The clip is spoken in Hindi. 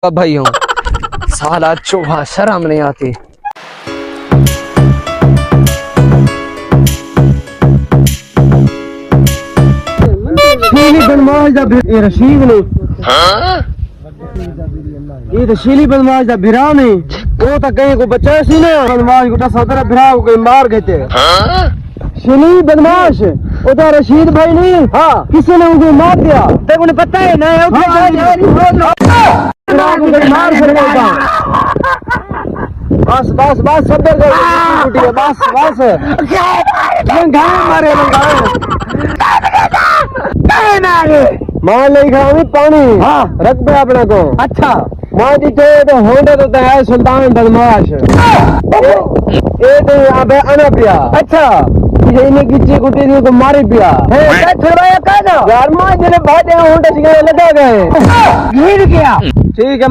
भाई हूँ साला चोहा शर्म नहीं आती। शीली बनवाज दा ये रशीद ने ये तो शीली बनवाज दा भिरा ने वो तो कहीं को बच्चा सी ना बनवाज को सदर भिरा को कहीं मार गए थे। शीली बनवाज उधर रशीद भाई नहीं हाँ किसी ने उनको मार दिया तेरे को पता है ना बस बस बस सब बस बस मारे मां ले खाऊंगी पानी हाँ रख पे अपने को अच्छा मां जी तो होंडे तो है सुल्तान बदमाश ये तो यहाँ पे आना पिया अच्छा ये इन्हें गिच्ची कुटी दी को मारी पिया है क्या छुड़वाया कहना यार मां जिन्हें भाटे होंडे सिखाने लगा गए गिर गया ठीक है।